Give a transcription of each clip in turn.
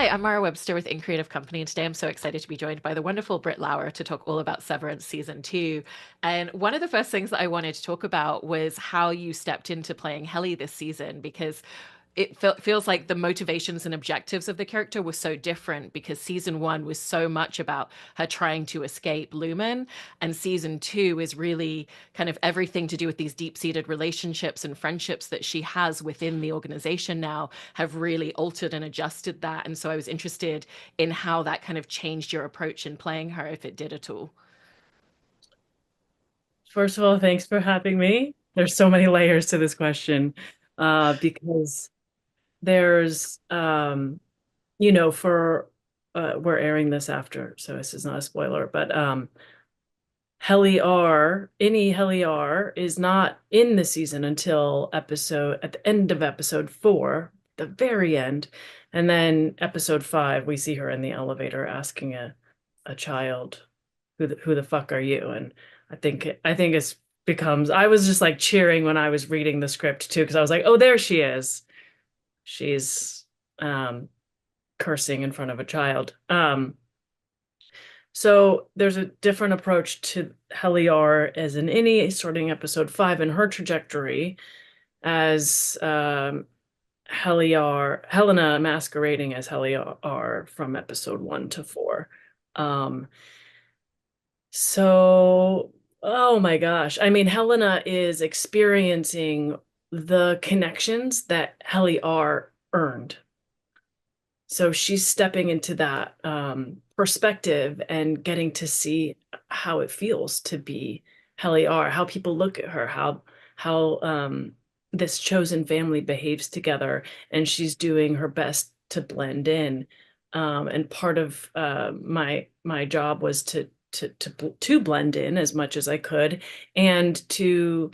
Hi, I'm Mara Webster with In Creative Company, and today I'm so excited to be joined by the wonderful Britt Lower to talk all about Severance season two. And one of the first things that I wanted to talk about was how you stepped into playing Helly this season, because feels like the motivations and objectives of the character were so different because season one was so much about her trying to escape Lumen, and season two is really kind of everything to do with these deep-seated relationships and friendships that she has within the organization now have really altered and adjusted that. And so I was interested in how that kind of changed your approach in playing her, if it did at all. First of all, thanks for having me. There's so many layers to this question, because there's, for we're airing this after, so this is not a spoiler, but any Heli R is not in the season until at the end of episode four, the very end, and then episode five, we see her in the elevator asking a child, who the fuck are you? And I think it's becomes I was just like cheering when I was reading the script too, because I was like, oh, there she is. She's um cursing in front of a child. So there's a different approach to Heliar as in any starting episode five in her trajectory as Helena masquerading as Heliar from episode one to four. Um, So, oh my gosh. I mean, Helena is experiencing the connections that Helly R earned. So she's stepping into that perspective and getting to see how it feels to be Helly R, how people look at her, how this chosen family behaves together, and she's doing her best to blend in. And part of my job was to blend in as much as I could and to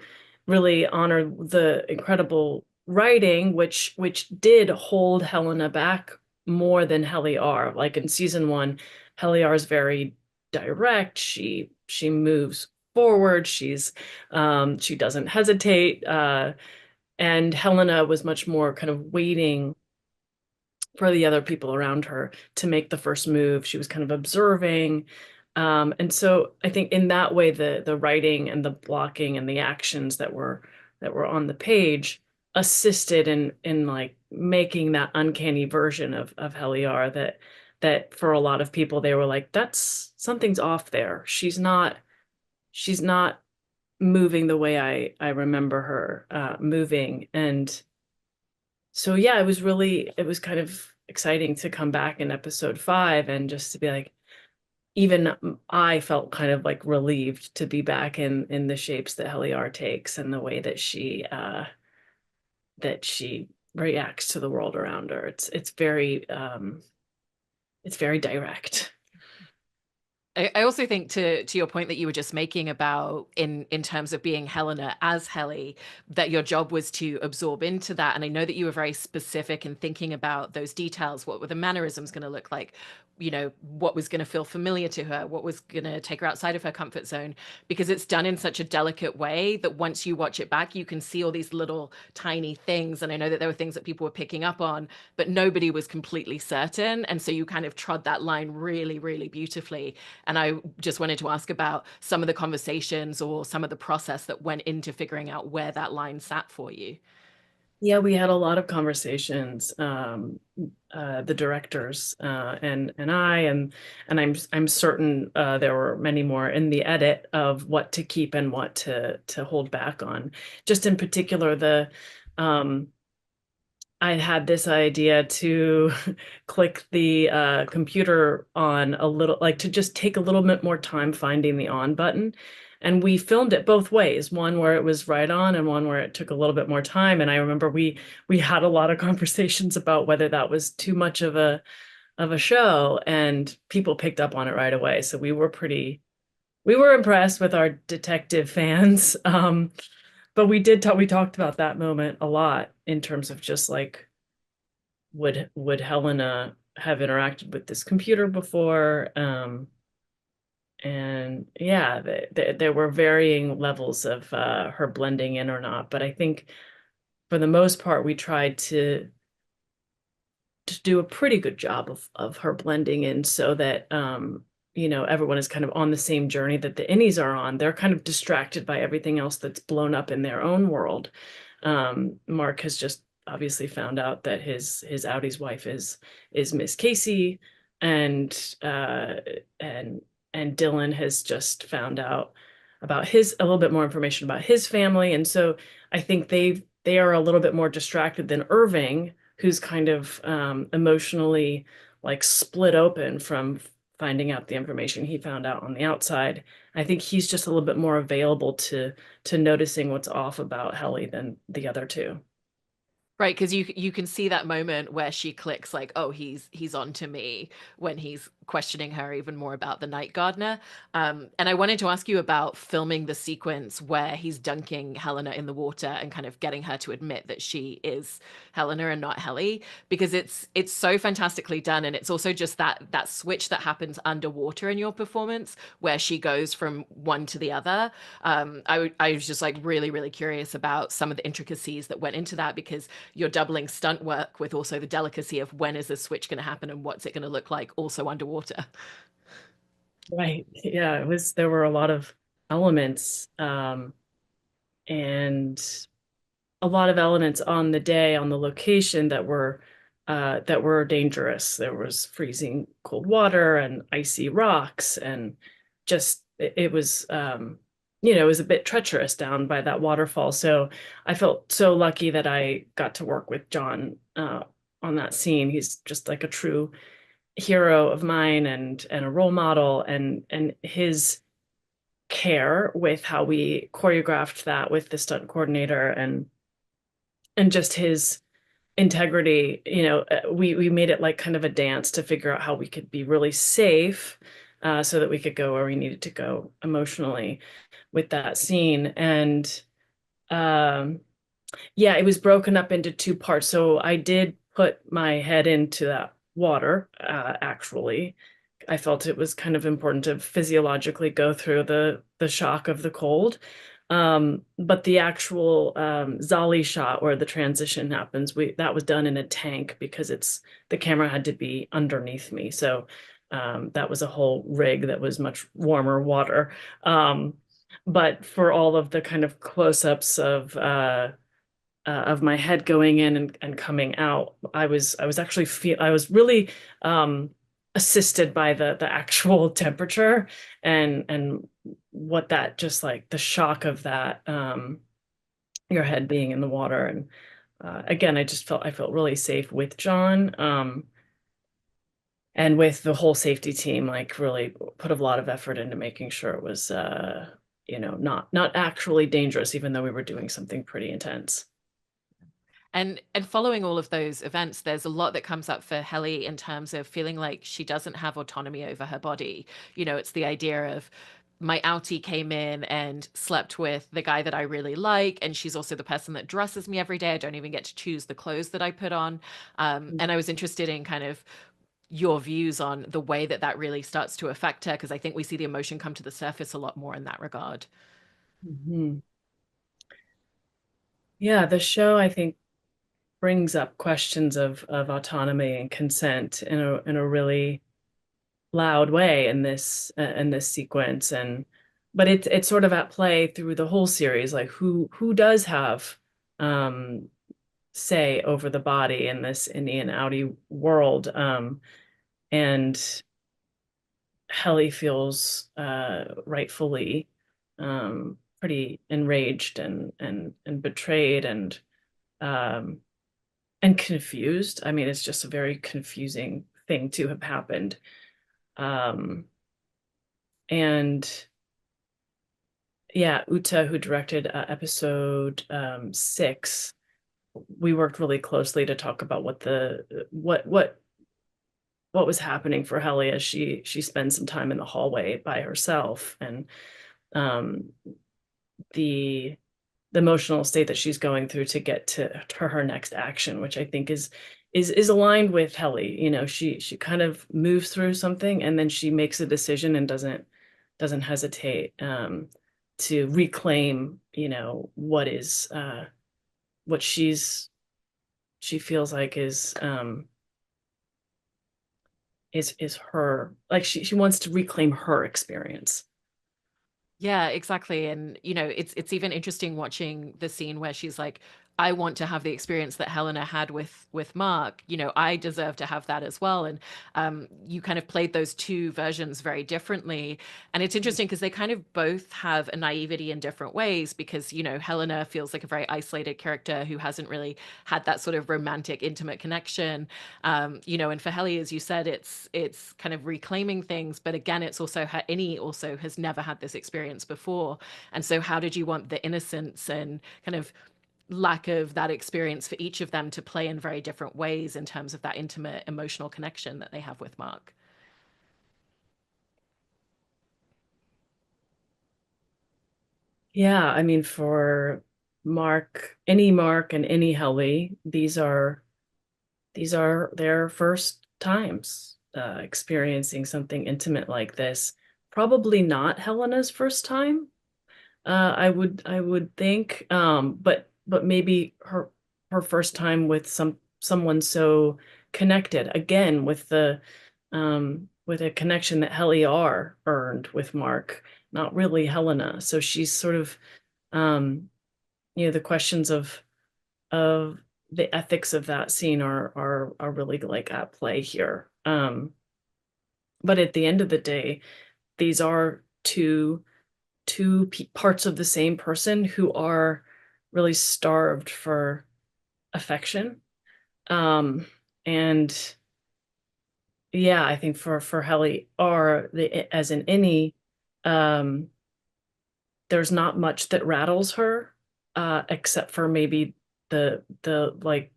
really honor the incredible writing, which did hold Helena back more than Heliar. Like in season one, Heliar is very direct. She moves forward. She doesn't hesitate. And Helena was much more kind of waiting for the other people around her to make the first move. She was kind of observing. And so I think in that way, the writing and the blocking and the actions that were on the page assisted in like making that uncanny version of Heliar that for a lot of people they were like, that's something's off there. She's not moving the way I remember her moving. And so yeah, it was kind of exciting to come back in episode five and just to be like, even I felt kind of like relieved to be back in the shapes that Heliar takes and the way that she reacts to the world around her. It's very direct. I also think to your point that you were just making about in terms of being Helena as Helly, that your job was to absorb into that. And I know that you were very specific in thinking about those details. What were the mannerisms going to look like? What was going to feel familiar to her? What was going to take her outside of her comfort zone? Because it's done in such a delicate way that once you watch it back, you can see all these little tiny things. And I know that there were things that people were picking up on, but nobody was completely certain. And so you kind of trod that line really, really beautifully. And I just wanted to ask about some of the conversations or some of the process that went into figuring out where that line sat for you. Yeah, we had a lot of conversations, the directors and I and I'm certain there were many more in the edit of what to keep and what to hold back on. Just in particular, the um, I had this idea to click the computer on a little, like to just take a little bit more time finding the on button. And we filmed it both ways, one where it was right on and one where it took a little bit more time. And I remember we had a lot of conversations about whether that was too much of a show, and people picked up on it right away. So we were impressed with our detective fans. But we talked about that moment a lot in terms of just like would Helena have interacted with this computer before? And yeah, there were varying levels of her blending in or not. But I think for the most part, we tried to do a pretty good job of her blending in so that everyone is kind of on the same journey that the innies are on. They're kind of distracted by everything else that's blown up in their own world. Mark has just obviously found out that his Audie's wife is Miss Casey, and and Dylan has just found out about his a little bit more information about his family, and so I think they are a little bit more distracted than Irving, who's kind of emotionally like split open from finding out the information he found out on the outside. I think he's just a little bit more available to noticing what's off about Helly than the other two. Right, because you can see that moment where she clicks like, oh, he's on to me when he's questioning her even more about the night gardener. And I wanted to ask you about filming the sequence where he's dunking Helena in the water and kind of getting her to admit that she is Helena and not Helly, because it's so fantastically done, and it's also just that switch that happens underwater in your performance where she goes from one to the other. I was just like really curious about some of the intricacies that went into that, because you're doubling stunt work with also the delicacy of when is the switch going to happen and what's it going to look like also underwater. Right. Yeah, there were a lot of elements, and a lot of elements on the day on the location that were dangerous. There was freezing cold water and icy rocks, and just it was it was a bit treacherous down by that waterfall. So I felt so lucky that I got to work with John on that scene. He's just like a true hero of mine and a role model, and his care with how we choreographed that with the stunt coordinator and just his integrity. We made it like kind of a dance to figure out how we could be really safe, so that we could go where we needed to go emotionally with that scene. And um yeah, it was broken up into two parts. So I did put my head into that water, actually. I felt it was kind of important to physiologically go through the shock of the cold. But the actual Zolly shot where the transition happens, we that was done in a tank because the camera had to be underneath me. So that was a whole rig that was much warmer water. But for all of the kind of close-ups of my head going in and coming out, I was really assisted by the actual temperature and what that just like the shock of that, your head being in the water. And again, I felt really safe with John, and with the whole safety team, like really put a lot of effort into making sure it was not actually dangerous, even though we were doing something pretty intense. And following all of those events, there's a lot that comes up for Helly in terms of feeling like she doesn't have autonomy over her body. It's the idea of my outie came in and slept with the guy that I really like, and she's also the person that dresses me every day. I don't even get to choose the clothes that I put on. And I was interested in kind of your views on the way that that really starts to affect her, because I think we see the emotion come to the surface a lot more in that regard. Mhm. Yeah, the show, I think, brings up questions of autonomy and consent in a really loud way in this sequence. And but it's sort of at play through the whole series, like who does have um say over the body in this Indian Audi world. And Helly feels rightfully pretty enraged and betrayed um and confused. I mean, it's just a very confusing thing to have happened. Um, and yeah, Uta, who directed episode 6, we worked really closely to talk about what was happening for Helly as she spends some time in the hallway by herself, and um, the the emotional state that she's going through to get to her next action, which I think is aligned with Helly. She kind of moves through something and then she makes a decision and doesn't hesitate to reclaim, what she feels like is is her, like she wants to reclaim her experience. Yeah, exactly. And it's even interesting watching the scene where she's like, I want to have the experience that Helena had with Mark. I deserve to have that as well. And you kind of played those two versions very differently. And it's interesting because they kind of both have a naivety in different ways because, Helena feels like a very isolated character who hasn't really had that sort of romantic, intimate connection. And for Helly, as you said, it's kind of reclaiming things, but again, it's also her Innie also has never had this experience before. And so how did you want the innocence and kind of lack of that experience for each of them to play in very different ways in terms of that intimate emotional connection that they have with Mark? Yeah, I mean, for any Mark and any Helly, these are their first times experiencing something intimate like this. Probably not Helena's first time. I would think, but maybe her first time with someone so connected again with a connection that Helly R earned with Mark, not really Helena. So she's sort of um, the questions of the ethics of that scene are really like at play here. But at the end of the day, these are two parts of the same person who are really starved for affection. Um, and yeah, I think for Helly R, as an innie, um, there's not much that rattles her, except for maybe the like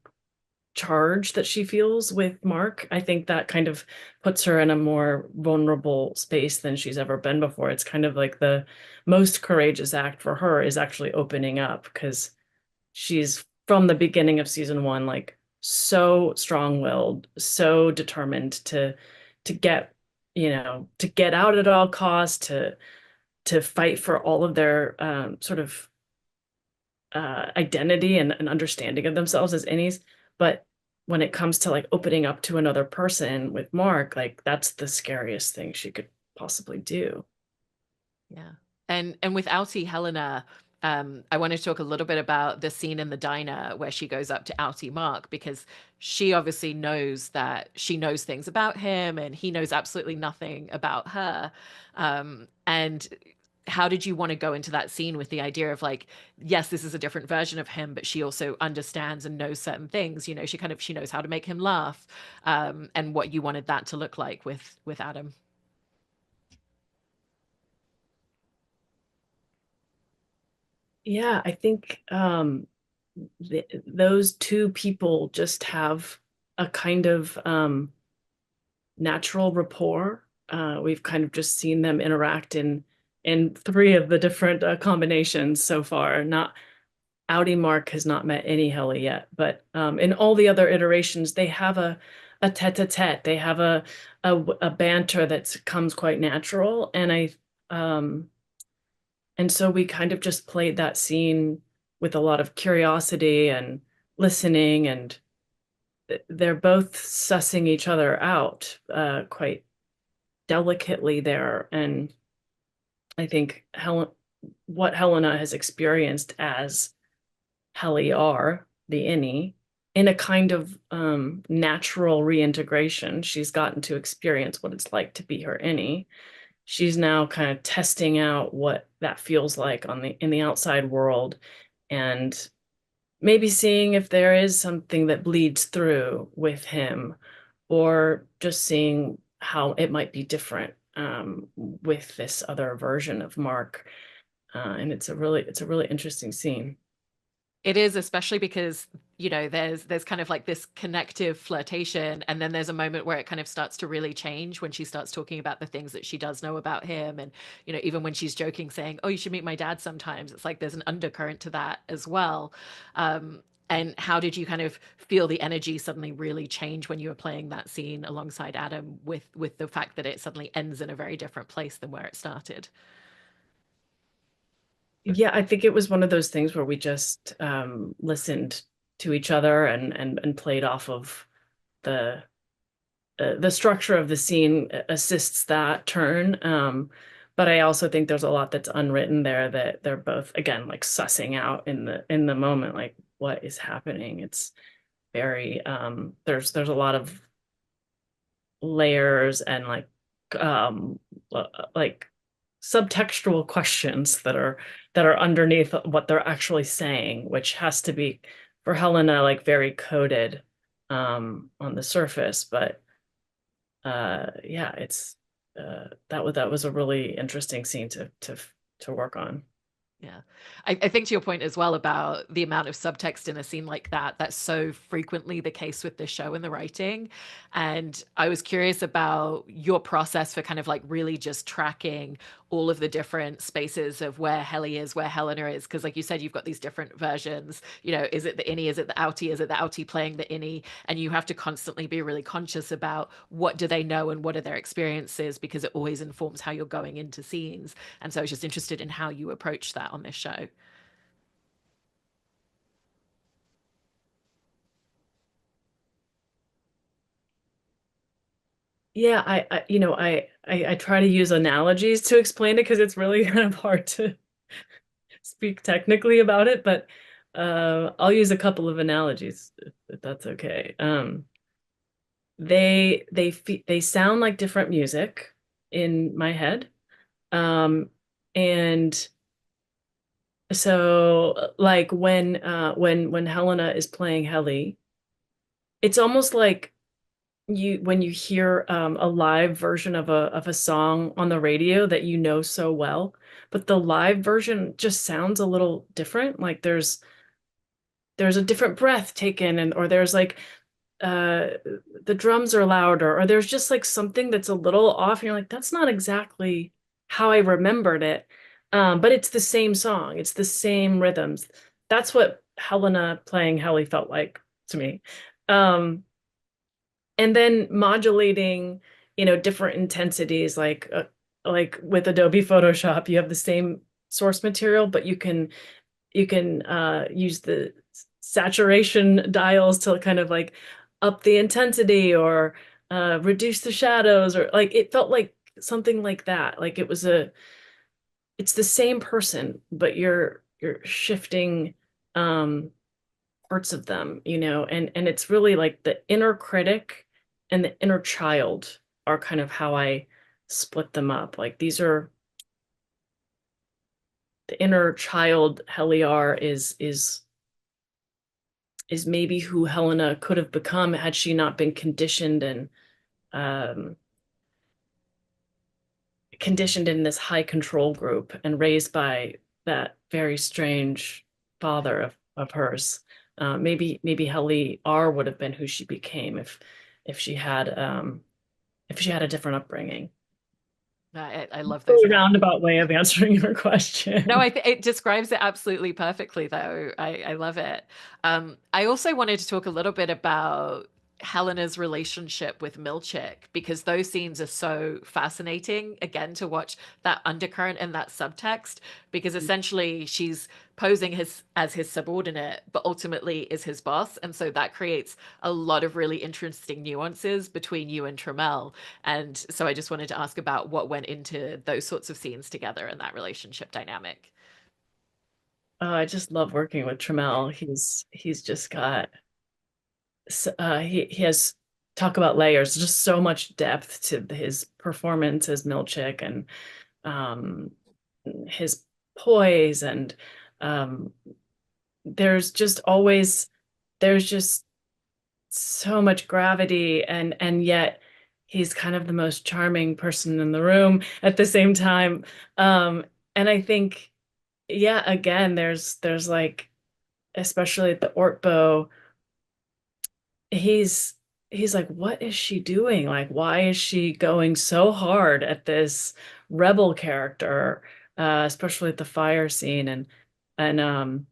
charge that she feels with Mark. I think that kind of puts her in a more vulnerable space than she's ever been before. It's kind of like the most courageous act for her is actually opening up because she's from the beginning of season one, like so strong-willed, so determined to get, to get out at all costs, to fight for all of their sort of identity and understanding of themselves as innies. But when it comes to like opening up to another person with Mark, like that's the scariest thing she could possibly do. Yeah. And with Outie Helena, I wanted to talk a little bit about the scene in the diner where she goes up to Outie Mark because she obviously knows that she knows things about him and he knows absolutely nothing about her. And how did you want to go into that scene with the idea of like, yes, this is a different version of him, but she also understands and knows certain things. She knows how to make him laugh, and what you wanted that to look like with Adam. Yeah, I think those two people just have a kind of natural rapport. We've kind of just seen them interact in three of the different combinations so far. Not Audi Mark has not met any Helly yet, but in all the other iterations, they have a tete-a-tete. They have a banter that comes quite natural, um, and so we kind of just played that scene with a lot of curiosity and listening, and they're both sussing each other out quite delicately there. And I think what Helena has experienced as Helly R, the innie, in a kind of natural reintegration. She's gotten to experience what it's like to be her innie. She's now kind of testing out what that feels like in the outside world and maybe seeing if there is something that bleeds through with him or just seeing how it might be different with this other version of Mark. And it's a really interesting scene. It is, especially because, there's kind of like this connective flirtation, and then there's a moment where it kind of starts to really change when she starts talking about the things that she does know about him. And, even when she's joking, saying, "Oh, you should meet my dad sometimes," it's like there's an undercurrent to that as well. And how did you kind of feel the energy suddenly really change when you were playing that scene alongside Adam with the fact that it suddenly ends in a very different place than where it started? Yeah, I think it was one of those things where we just listened to each other and played off of the the structure of the scene assists that turn. But I also think there's a lot that's unwritten there that they're both, again, like sussing out in the moment, like what is happening. It's very there's a lot of layers and um like subtextual questions that are underneath what they're actually saying, which has to be for Helena like very coded on the surface. But yeah, it's that was a really interesting scene to work on. Yeah. I think to your point as well about the amount of subtext in a scene like that, that's so frequently the case with the show and the writing. And I was curious about your process for kind of like really just tracking all of the different spaces of where Helly is, where Helena is. Because like you said, you've got these different versions. You know, is it the innie? Is it the outie? Is it the outie playing the innie? And you have to constantly be really conscious about what do they know and what are their experiences, because it always informs how you're going into scenes. And so I was just interested in how you approach that on this show. Yeah, I try to use analogies to explain it because it's really kind of hard to speak technically about it, but I'll use a couple of analogies if that's okay. They sound like different music in my head. Um, and so like when Helena is playing Helly, it's almost like you when you hear a live version of a song on the radio that you know so well, but the live version just sounds a little different. Like there's a different breath taken, and or there's like uh the drums are louder, or there's just like something that's a little off, and you're like, that's not exactly how I remembered it. But it's the same song, it's the same rhythms. That's what Helena playing Helly felt like to me. Um, and then modulating, different intensities, like with Adobe Photoshop, you have the same source material, but you can use the saturation dials to kind of like up the intensity or reduce the shadows, or like it felt like something like that. Like it's the same person, but you're shifting um parts of them, and it's really like the inner critic and the inner child are kind of how I split them up. Like these are the inner child. Heliar is maybe who Helena could have become had she not been um, conditioned in this high control group and raised by that very strange father of hers. Maybe Helly R would have been who she became if she had if she had a different upbringing. I love those Really analogies. roundabout way of answering your No, question. it describes it absolutely perfectly, though. I love it. I also wanted to talk a little bit about Helena's relationship with Milchick, because those scenes are so fascinating, again, to watch that undercurrent and that subtext, because essentially she's posing as his subordinate, but ultimately is his boss. And so that creates a lot of really interesting nuances between you and Trammell. And so I just wanted to ask about what went into those sorts of scenes together and that relationship dynamic. I just love working with Trammell. He's just got he has talk about layers, just so much depth to his performance as Milchick, and um, his poise, and um, there's just always there's just so much gravity, and yet he's kind of the most charming person in the room at the same time. And I think, yeah, again, there's like, especially at the Ortbo, he's he's like, what is she doing? Like, why is she going so hard at this rebel character, especially at the fire scene? And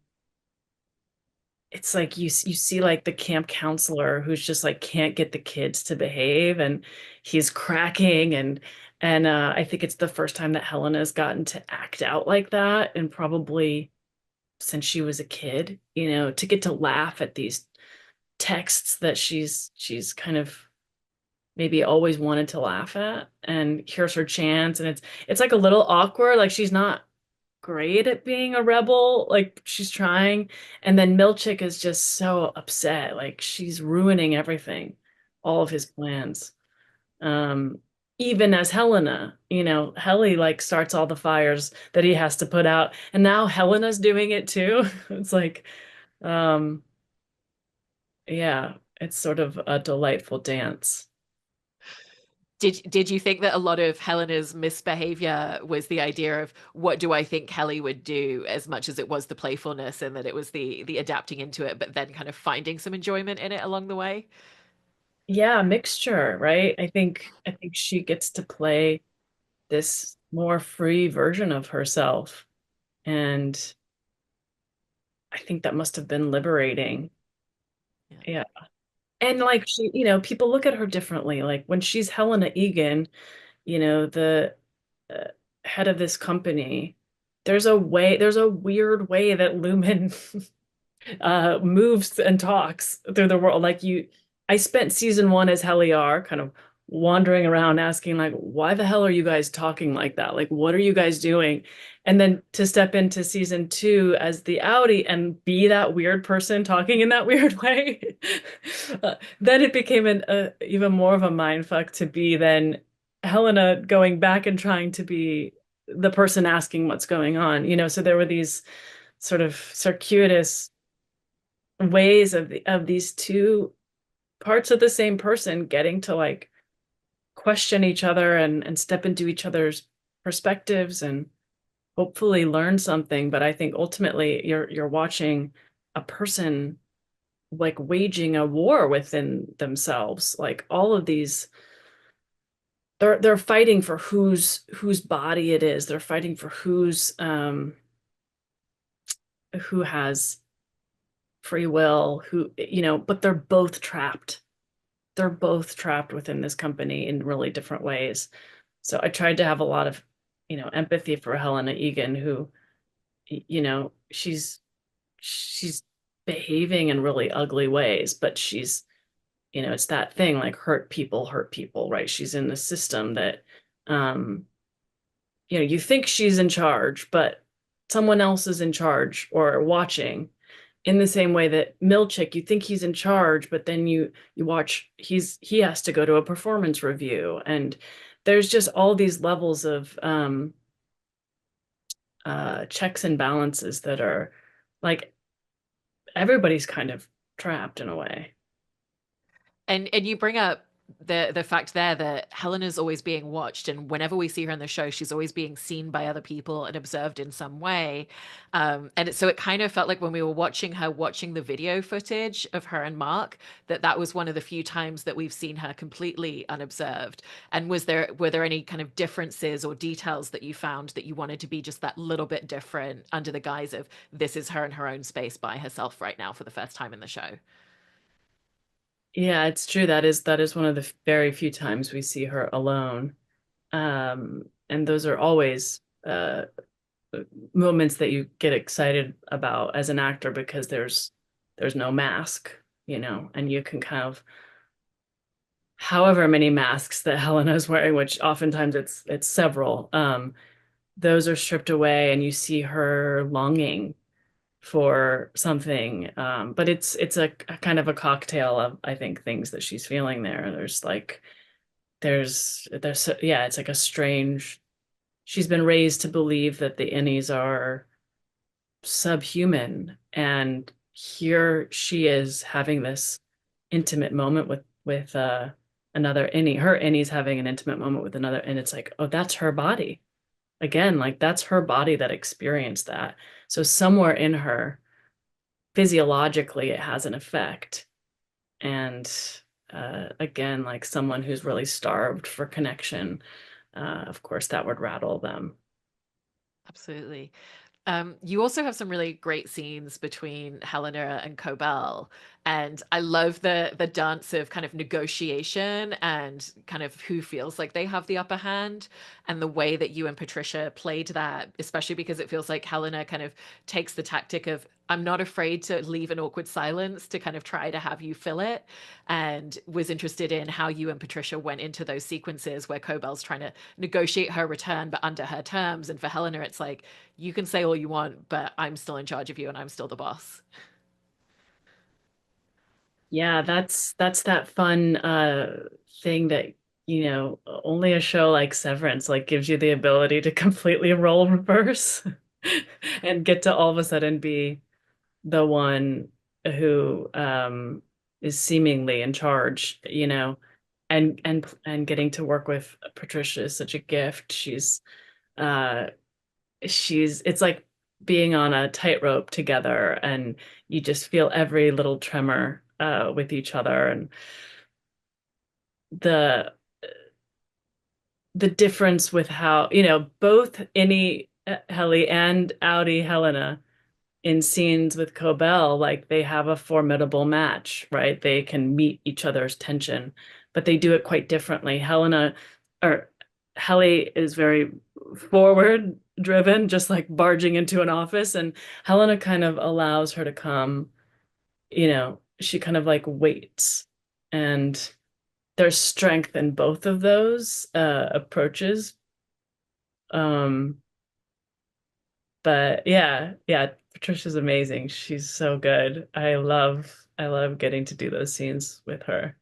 it's like you see like the camp counselor who's just like can't get the kids to behave, and he's cracking, and I think it's the first time that Helena's gotten to act out like that, and probably since she was a kid, to get to laugh at these texts that she's kind of maybe always wanted to laugh at. And here's her chance. And it's like a little awkward. Like she's not great at being a rebel. Like she's trying. And then Milchick is just so upset. Like she's ruining everything, all of his plans. Um, Even as Helena, Helly like starts all the fires that he has to put out. And now Helena's doing it too. It's like, um, yeah, it's sort of a delightful dance. Did you think that a lot of Helena's misbehavior was the idea of what do I think Helly would do, as much as it was the playfulness, and that it was the adapting into it, but then kind of finding some enjoyment in it along the way? Yeah, mixture, right? I think she gets to play this more free version of herself. And I think that must have been liberating. Yeah. Yeah. And like she, people look at her differently. Like when she's Helena Egan, the uh, head of this company, there's a weird way that Lumen moves and talks through the world. I spent season one as Heliar, kind of wandering around asking, like, why the hell are you guys talking like that? Like, what are you guys doing? And then to step into season two as the Audi and be that weird person talking in that weird way, then it became even more of a mind fuck to be then Helena going back and trying to be the person asking what's going on. So there were these sort of circuitous ways of these two parts of the same person getting to like question each other and step into each other's perspectives and hopefully learn something. But I think ultimately you're watching a person like waging a war within themselves. Like all of these they're fighting for whose body it is. They're fighting for who has free will, but they're both trapped within this company in really different ways. So I tried to have a lot of, empathy for Helena Egan, who, she's behaving in really ugly ways, but it's that thing like hurt people, right? She's in the system that, um, you think she's in charge, but someone else is in charge or watching in the same way that Milchick, you think he's in charge, but then you watch he has to go to a performance review, and there's just all these levels of checks and balances that are like everybody's kind of trapped in a way. And you bring up the fact there that Helena's always being watched, and whenever we see her in the show, she's always being seen by other people and observed in some way. So it kind of felt like when we were watching her, watching the video footage of her and Mark, that was one of the few times that we've seen her completely unobserved. And were there any kind of differences or details that you found that you wanted to be just that little bit different under the guise of this is her in her own space by herself right now for the first time in the show? Yeah, it's true. That is one of the very few times we see her alone. And those are always moments that you get excited about as an actor because there's no mask, and you can kind of however many masks that Helena's wearing, which oftentimes it's several, those are stripped away and you see her longing for something. But it's a kind of a cocktail of, I think, things that she's feeling there. Yeah, it's like a strange, she's been raised to believe that the innies are subhuman, and here she is having this intimate moment with another innie. Her innie's having an intimate moment with another, and it's like, oh, that's her body again. Like that's her body that experienced that. So somewhere in her, physiologically, it has an effect. And again, like someone who's really starved for connection, of course, that would rattle them. Absolutely. You also have some really great scenes between Helena and Cobell, and I love the dance of kind of negotiation and kind of who feels like they have the upper hand, and the way that you and Patricia played that, especially because it feels like Helena kind of takes the tactic of I'm not afraid to leave an awkward silence to kind of try to have you fill it. And was interested in how you and Patricia went into those sequences where Cobell's trying to negotiate her return, but under her terms. And for Helena, it's like, you can say all you want, but I'm still in charge of you and I'm still the boss. Yeah, that's that fun thing that, only a show like Severance like gives you the ability to completely role reverse and get to all of a sudden be the one who is seemingly in charge, and getting to work with Patricia is such a gift. Uh she's it's like being on a tightrope together, and you just feel every little tremor with each other, and the the difference with how, both Innie Helly and Outie Helena in scenes with Cobell, like they have a formidable match, right? They can meet each other's tension, but they do it quite differently. Or Helly is very forward driven, just like barging into an office, and Helena kind of allows her to come, she kind of like waits. And there's strength in both of those approaches. Um, but yeah, Patricia's amazing. She's so good. I love getting to do those scenes with her.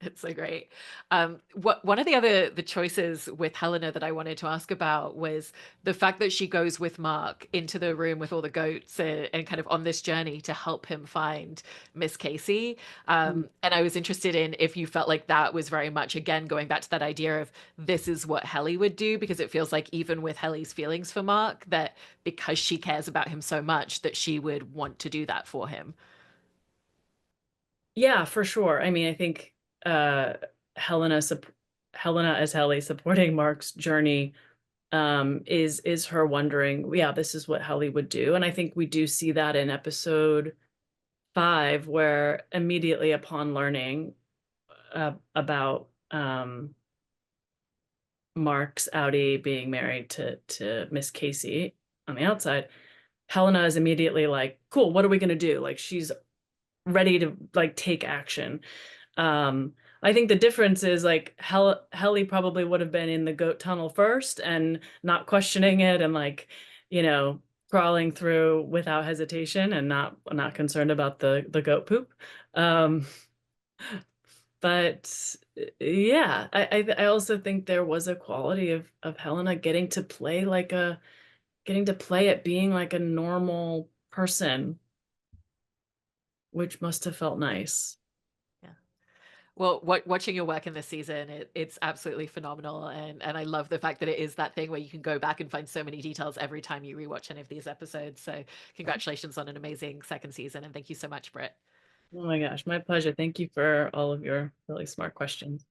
It's so great. One of the choices with Helena that I wanted to ask about was the fact that she goes with Mark into the room with all the goats, and kind of on this journey to help him find Miss Casey. And I was interested in if you felt like that was very much, again, going back to that idea of this is what Helly would do, because it feels like even with Helly's feelings for Mark, that because she cares about him so much, that she would want to do that for him. Yeah, for sure. I mean, I think uh Helena sup Helena as Helly supporting Mark's journey is her wondering, yeah, this is what Helly would do. And I think we do see that in episode 5, where immediately upon learning about Mark's Outie being married to Miss Casey on the outside, Helena is immediately like, cool, what are we gonna do? Like she's ready to like take action. Um, I think the difference is like Helly probably would have been in the goat tunnel first and not questioning it, and like, you know, crawling through without hesitation and not concerned about the goat poop. Um, but yeah, I also think there was a quality of Helena getting to play at being like a normal person, which must have felt nice. Yeah. Well, watching your work in this season, it's absolutely phenomenal, and I love the fact that it is that thing where you can go back and find so many details every time you rewatch any of these episodes. So, congratulations on an amazing second season, and thank you so much, Britt. Oh my gosh, my pleasure. Thank you for all of your really smart questions.